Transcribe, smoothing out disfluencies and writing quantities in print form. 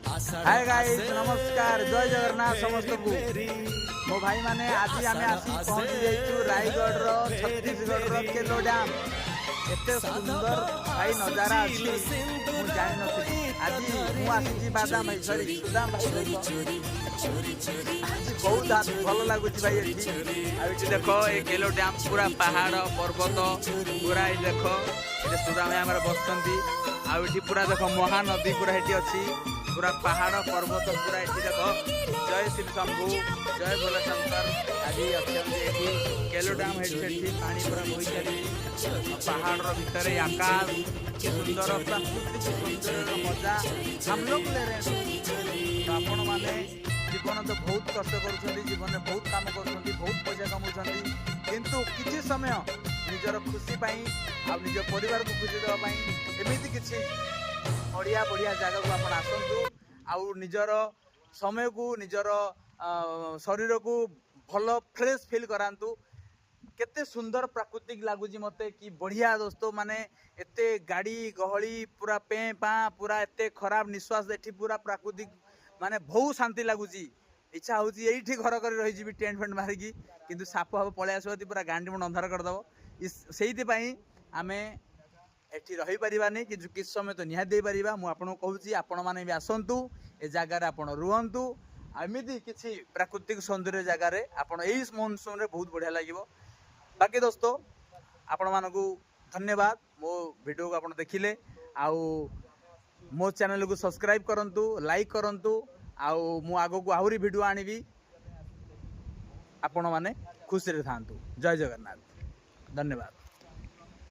Hi guys नमस्कार जय जगन्नाथ समस्त को मो भाई माने आज आमे आसी पहुंच जाइछु रायगढ़ रो छत्तीसगढ़ रो केलो डैम एते सुंदर भाई नजारा अछि मु जानि नथि आज मु आसी बादाम सॉरी सुदाम भाई आज बहुत भल लागु भाई एठी देखो ए केलो डैम पूरा पहाड़ पर्वत पूरा ए देखो ए सुदाम हमर बसंती आ एठी पूरा देखो महानदी पूरा एठी अछि पूरा पहाड़ पर्वत पूरा एठी देखो जय श्री शंभु जय भोले शंकर आज अच्छे केलो डैम हेठी पानी पूरा बोई चली पहाड़ भितर आकाश सुंदर प्राकृतिक सुंदर मजा हम लोग ले रहे हैं। तो आपण माने जीवन तो बहुत कष्ट कर जीवन में बहुत काम कर बहुत पैसा कमाउछंती किंतु किछि समय निजर खुशी पाई आ निज परिवार को खुशी देवा एमती किछि बढ़िया बढ़िया जगह को आप आसतु आउ निजर समय को निजर शरीर को भल फ्रेश फील करातु केते सुंदर प्राकृतिक लगुच मत कि बढ़िया दोस्तों माने एते गाड़ी गहली पूरा पे पा पूरा एते खराब निश्वास एठी पूरा प्राकृतिक माने बहुत शांति लगुच इच्छा हूँ ये घर कर रही टेंट फेंट मारिकी किंतु साप हाप पलि आस पूरा गांडी मुंड अंधार करदेव से आम एठी रही परिबानी कि किस समय तो निहाती दे परिबा मु आपन को कहूची आपण माने भी आसंतु ए जगार आपण रुहंतु एमिति किछि प्राकृतिक सौंदर्य जगार आपण एई मॉनसून रे बहुत बढ़िया लागिवो। बाकी दोस्तों आपण मानकु धन्यवाद मो वीडियो को आपण देखिले आउ मो चैनल को सब्सक्राइब करंतु लाइक करंतु आउ मु आगो को आहुरी वीडियो आनिबी आपण माने खुशी रे थांतु। जय जगन्नाथ धन्यवाद।